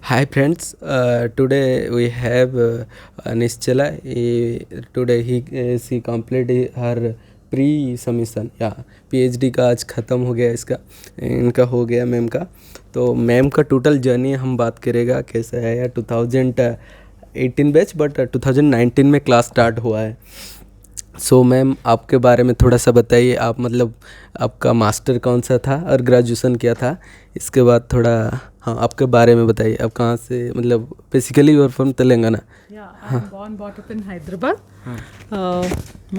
Hi friends, today we have Nischala. Today she completed her pre-submission या PhD का आज ख़त्म हो गया इसका इनका हो गया मैम का। तो मैम का टोटल जर्नी हम बात करेगा कैसा है या 2018 बैच बट 2019 में क्लास स्टार्ट हुआ है। सो मैम आपके बारे में थोड़ा सा बताइए, आप मतलब आपका मास्टर कौन सा था और ग्रेजुएशन क्या था, इसके बाद थोड़ा हाँ आपके बारे में बताइए। आप कहाँ से मतलब basically you are from Telangana? Yeah, I'm born, brought up in Hyderabad.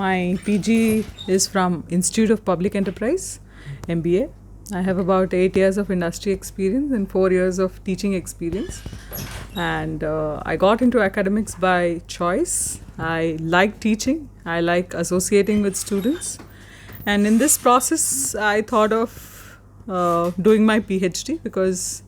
My PG is from Institute of Public Enterprise, MBA. I have about 8 years of industry experience and 4 years of teaching experience. And I got into academics by choice. I like teaching. I like associating with students. And in this process, I thought of doing my PhD because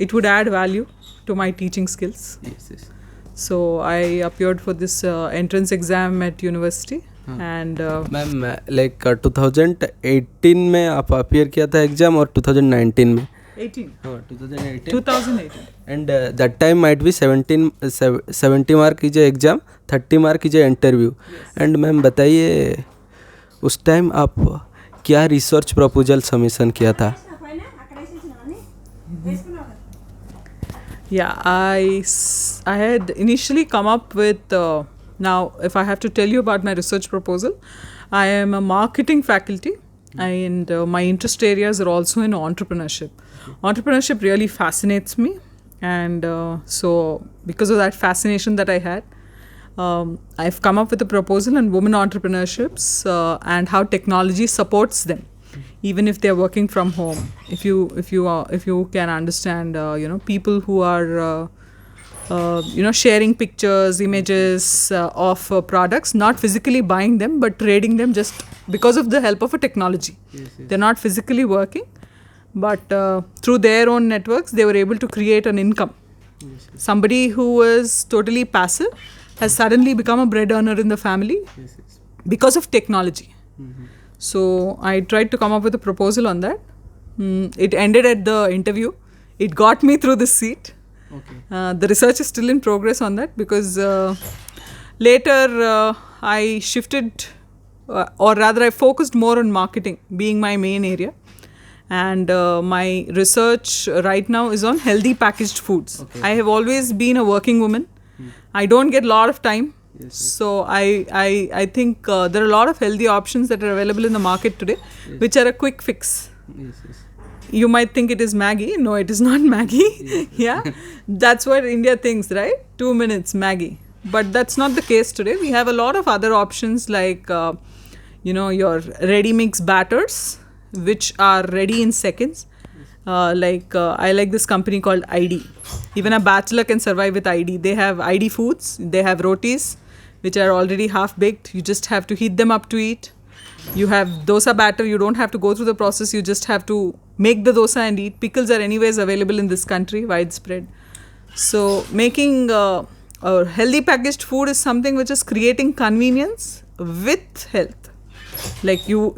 it would add value to my teaching skills. Yes. So I appeared for this entrance exam at university. And ma'am like 2018 में आप appear किया था exam और 2019 में 18. हाँ 2018 2018. And that time might be 70 mark कीजिए exam, 30 mark कीजिए interview. And ma'am बताइए उस टाइम आप क्या रिसर्च प्रपोजल सबमिशन किया था? Yeah, I had initially come up with, now if I have to tell you about my research proposal, I am a marketing faculty and my interest areas are also in entrepreneurship. Entrepreneurship really fascinates me, and so because of that fascination that I had, I've come up with a proposal on women entrepreneurships and how technology supports them even if they're working from home. If you can understand, people who are sharing pictures, images of products, not physically buying them but trading them just because of the help of a technology. Yes. They're not physically working, but through their own networks they were able to create an income. Yes. Somebody who was totally passive has suddenly become a bread earner in the family because of technology. So I tried to come up with a proposal on that. It ended at the interview. It got me through the seat. Okay. The research is still in progress on that because later I shifted, or rather I focused more on marketing being my main area. And my research right now is on healthy packaged foods. Okay. I have always been a working woman. I don't get a lot of time. Yes. So I think there are a lot of healthy options that are available in the market today, Yes. which are a quick fix. Yes. You might think it is Maggie. No, it is not Maggie. Yes. Yeah, that's what India thinks, right? 2 minutes Maggie. But that's not the case today. We have a lot of other options like, your ready mix batters, which are ready in seconds. I like this company called ID. Even a bachelor can survive with ID. They have ID foods. They have rotis, which are already half baked. You just have to heat them up to eat. You have dosa batter. You don't have to go through the process. You just have to make the dosa and eat. Pickles are anyways available in this country, widespread. So making a healthy packaged food is something which is creating convenience with health. Like you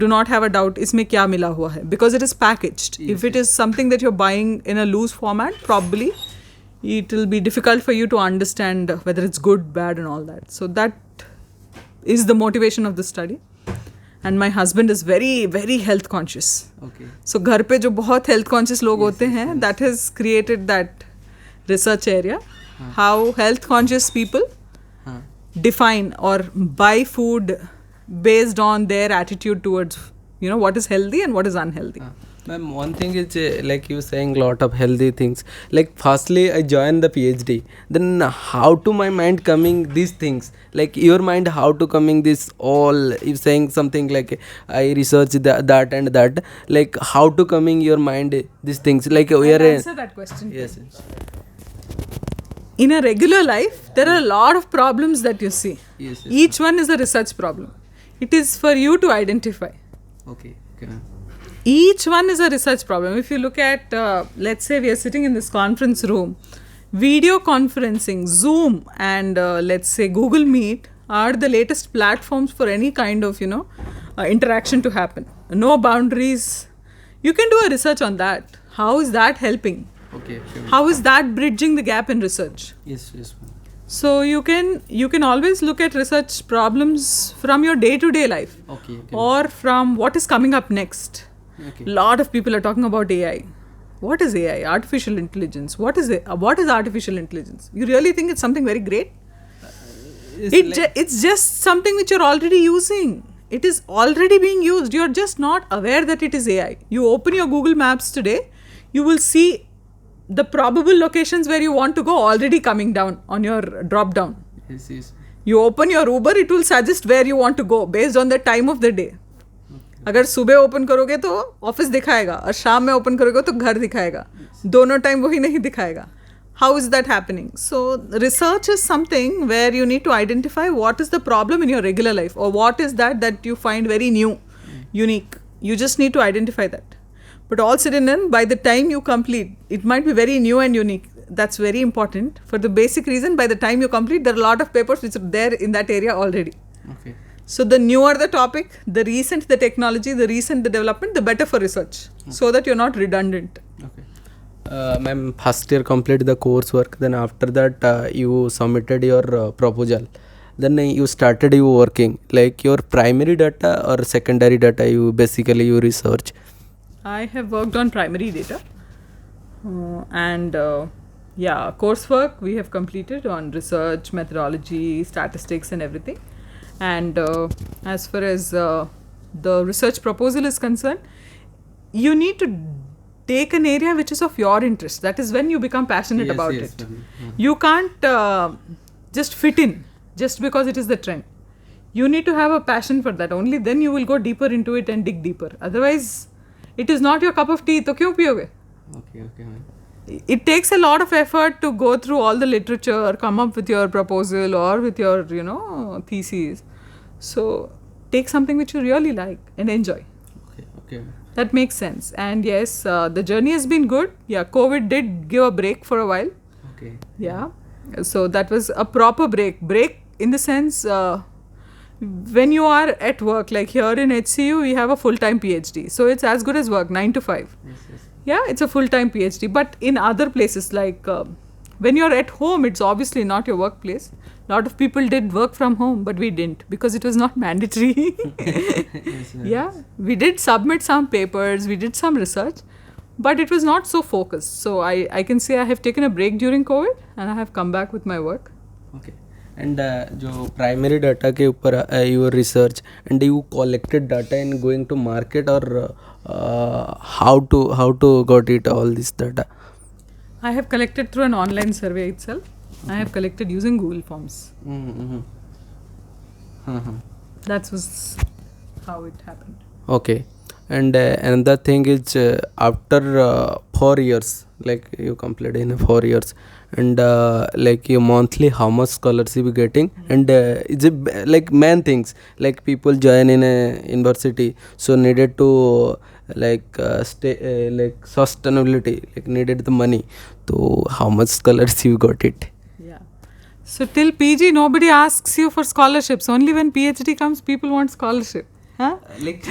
do not have a doubt isme kya mila hua hai because it is packaged. Yes, If it is something that you're buying in a loose format, probably it will be difficult for you to understand whether it's good, bad and all that. So that is the motivation of the study. And my husband is very, very health conscious. Okay. So घर पे जो बहुत health conscious लोग होते हैं, that has created that research area. How health conscious people define or buy food based on their attitude towards what is healthy and what is unhealthy. Ma'am, one thing is like you saying lot of healthy things. Like firstly, I joined the PhD. Then how to my mind coming these things? Like your mind how to coming this all? You saying something like I research that and that. Like how to coming your mind these things? Like we are Answer that question. yes. In a regular life, there are a lot of problems that you see. Yes. Each one is a research problem. It is for you to identify. Okay. Each one is a research problem. If you look at, let's say we are sitting in this conference room, video conferencing, Zoom and let's say Google Meet are the latest platforms for any kind of, interaction to happen. No boundaries. You can do a research on that. How is that helping? Okay. Okay. How is that bridging the gap in research? Yes. Yes. Ma'am. So you can always look at research problems from your day-to-day life, Okay. Okay. or from what is coming up next. Okay. Lot of people are talking about AI. What is AI? Artificial intelligence. What is it? What is artificial intelligence? You really think it's something very great? It's just something which you're already using. It is already being used. You're just not aware that it is AI. You open your Google Maps today, you will see the probable locations where you want to go already coming down on your drop down. Yes. Yes. You open your Uber, it will suggest where you want to go based on the time of the day. अगर सुबह open करोगे तो office दिखाएगा और शाम में open करोगे तो घर दिखाएगा, दोनों टाइम वही नहीं दिखाएगा. How is that happening? So research is something where you need to identify what is the problem in your regular life, or what is that you find very new, unique. You just need to identify that. But all said and done, by the time you complete, it might be very new and unique. That's very important for the basic reason, by the time you complete, there are a lot of papers which are there in that area already. Okay. So the newer the topic, the recent the technology, the recent the development, the better for research, so that you're not redundant. Okay. Ma'am, first year complete the coursework. Then after that, you submitted your proposal. Then you started you working. Like your primary data or secondary data, you basically you research. I have worked on primary data, and coursework we have completed on research, methodology, statistics, and everything. And as far as the research proposal is concerned, you need to take an area which is of your interest. That is when you become passionate about it. Ma'am. You can't just fit in just because it is the trend. You need to have a passion for that. Only then you will go deeper into it and dig deeper. Otherwise, it is not your cup of tea. तो क्यों पियोगे? Okay. Okay. Ma'am. It takes a lot of effort to go through all the literature, come up with your proposal or with your, thesis. So take something which you really like and enjoy. Okay. Okay. That makes sense. And yes, the journey has been good. Yeah, COVID did give a break for a while. Okay. Yeah. So that was a proper break. Break in the sense, when you are at work, like here in HCU, we have a full-time PhD. So it's as good as work, 9 to 5. Yes. Yes. Yeah, it's a full-time PhD. But in other places, like when you're at home, it's obviously not your workplace. A lot of people did work from home, but we didn't because it was not mandatory. Yes, ma'am. Yeah, we did submit some papers, we did some research, but it was not so focused. So I can say I have taken a break during COVID and I have come back with my work. Okay. And जो primary data के ऊपर your research and you collected data and going to market, or how to got it all this data? I have collected through an online survey itself. I have collected using Google Forms. That was how it happened. Okay. And another thing is after 4 years, like you completed in 4 years, and like your monthly how much scholarship you getting, and is it like main things like people join in a university, so needed to like stay like sustainability, like needed the money, so how much scholarship you got it? Yeah. So till PG nobody asks you for scholarships. Only when PhD comes people want scholarship. Huh? Like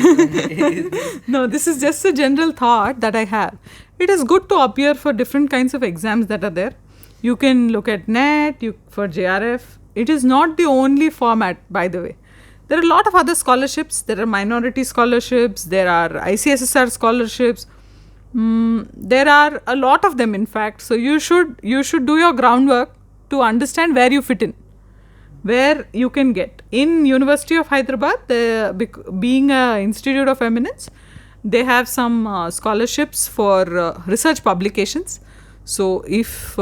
No, this is just a general thought that I have. It is good to appear for different kinds of exams that are there. You can look at NET, for JRF. It is not the only format, by the way. There are a lot of other scholarships. There are minority scholarships. There are ICSSR scholarships. There are a lot of them, in fact. So you should do your groundwork to understand where you fit in, where you can get. In University of Hyderabad, being an institute of eminence, they have some scholarships for research publications. So if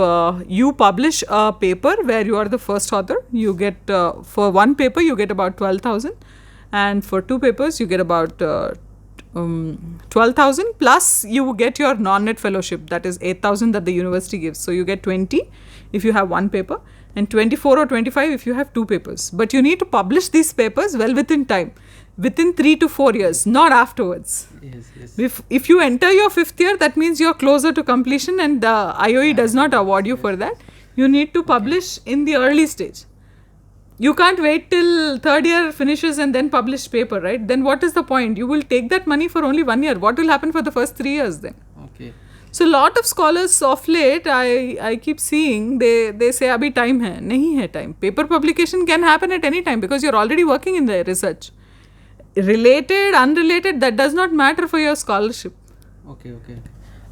you publish a paper where you are the first author, you get, for one paper you get about 12,000, and for 2 papers you get about 12,000, plus you get your non-net fellowship, that is 8,000 that the university gives. So you get 20 if you have one paper, and 24 or 25 if you have 2 papers. But you need to publish these papers well within time, within 3 to 4 years, not afterwards. yes. If you enter your 5th year, that means you're closer to completion, and the IOE does not award you for that. You need to publish in the early stage. You can't wait till 3rd year finishes and then publish paper, right? Then what is the point? You will take that money for only 1 year. What will happen for the first 3 years then? Okay. So lot of scholars of late I keep seeing they say abhi time hai, nahi hai time. Paper publication can happen at any time because you're already working in the research. Related, unrelated, that does not matter for your scholarship. Okay.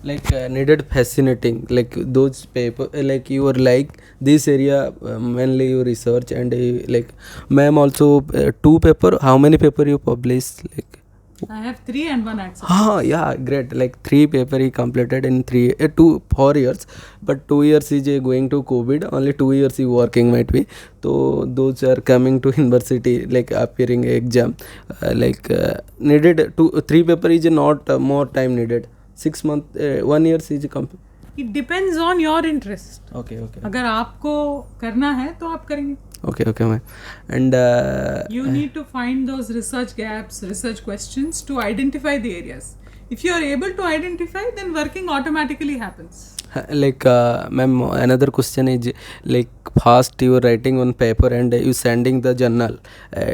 Like needed fascinating, like those paper, like you were like this area, mainly you research and like ma'am also, two paper, how many paper you publish, like I have 3 and 1 access. yeah, great, like 3 paper he completed in 4 years, but 2 years is going to covid, only 2 years he working might be. So those are coming to university, like appearing exam, needed 3 paper is not more time needed, 6 month, 1 year is It depends on your interest. okay. अगर आपको करना है तो आप करेंगे. Okay ma'am. And You need to find those research gaps, research questions to identify the areas. If you are able to identify, then working automatically happens. like ma'am, another question is, like fast you are writing on paper and you sending the journal,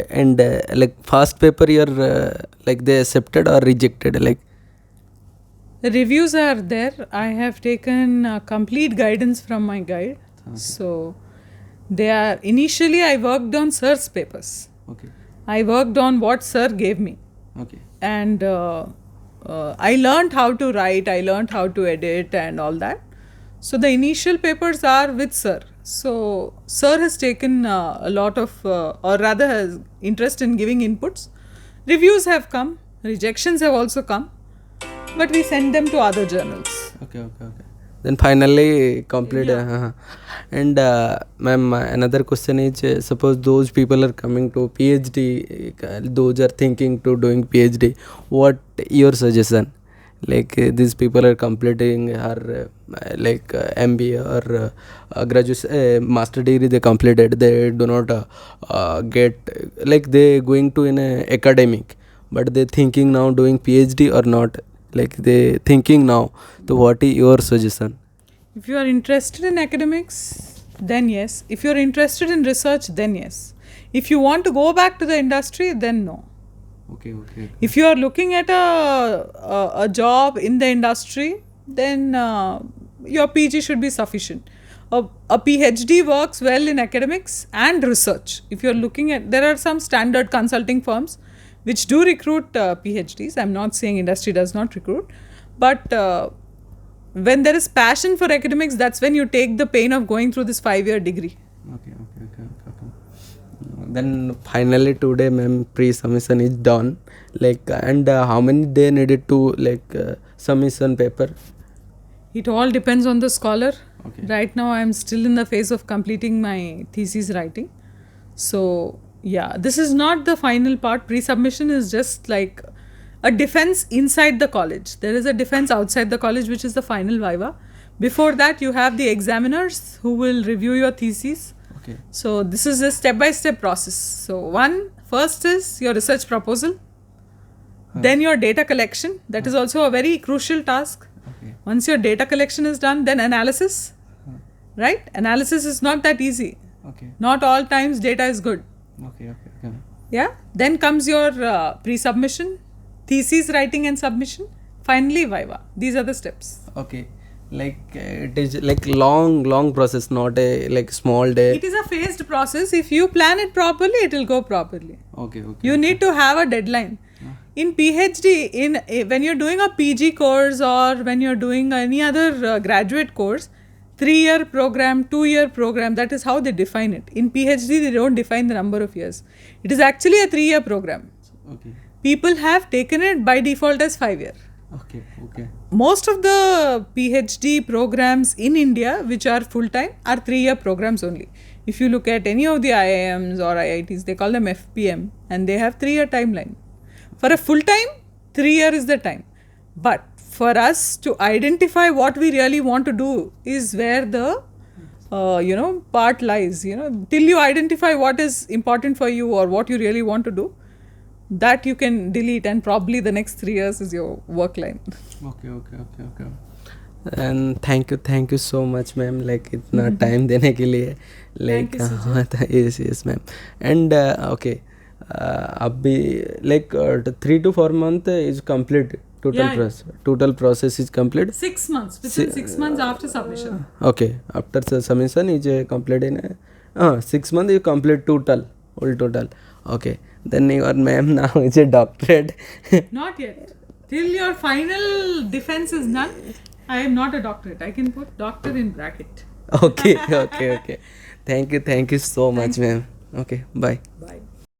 and like fast paper you are like they accepted or rejected, like The reviews are there. I have taken complete guidance from my guide. So they are initially I worked on sir's papers. okay I worked on what sir gave me, okay and I learned how to write. I learned how to edit and all that. So the initial papers are with sir. So sir has taken a lot of, or rather, has interest in giving inputs. Reviews have come. Rejections have also come. But we send them to other journals. okay then finally complete. And ma'am, another question is, suppose those people are coming to PhD, those are thinking to doing PhD, what your suggestion, like these people are completing her MBA or graduate, master degree they completed, they do not get, like they going to in a academic, but they thinking now doing PhD or not, like they thinking now, so what is your suggestion? If you are interested in academics, then yes. If you are interested in research, then yes. If you want to go back to the industry, then no. Okay. If you are looking at a job in the industry, then your PG should be sufficient. A PhD works well in academics and research. If you are looking at, there are some standard consulting firms which do recruit PhDs. I'm not saying industry does not recruit, but when there is passion for academics, that's when you take the pain of going through this 5-year degree. Okay. Then finally today ma'am, pre-submission is done, like and how many day needed to like submission paper? It all depends on the scholar. Okay. Right now I'm still in the phase of completing my thesis writing. So yeah, this is not the final part. Pre-submission is just like a defense inside the college. There is a defense outside the college, which is the final viva. Before that, you have the examiners who will review your thesis. Okay. So this is a step-by-step process. So first is your research proposal, then your data collection. That is also a very crucial task. Okay. Once your data collection is done, then analysis. Right? Analysis is not that easy. Okay. Not all times data is good. Okay. Yeah. Then comes your pre-submission, thesis writing and submission, finally viva. These are the steps. Okay. Like it is like long process, not a like small day. It is a phased process. If you plan it properly, it will go properly. Okay. You need to have a deadline. In PhD, when you're doing a PG course or when you're doing any other graduate course, 3-year program, 2-year program, that is how they define it. In PhD, they don't define the number of years. It is actually a 3-year program. Okay. People have taken it by default as 5-year. Okay. Most of the PhD programs in India, which are full-time, are 3-year programs only. If you look at any of the IIMs or IITs, they call them FPM, and they have 3-year timeline. For a full-time, 3-year is the time. But for us to identify what we really want to do is where the part lies. Till you identify what is important for you or what you really want to do, that you can delete, and probably the next 3 years is your work line. Okay. And thank you so much ma'am, like इतना time देने के लिए, like yes ma'am. And okay, अभी like 3 to 4 month is complete Yeah. Total process is complete. 6 months. Within 6 months after submission. Okay, after the submission is complete in 6 months you complete whole total. Okay, then your ma'am now is a doctorate. Not yet. Till your final defense is done, I am not a doctorate. I can put doctor in bracket. Okay. Thank you so much, ma'am. Okay, bye. Bye.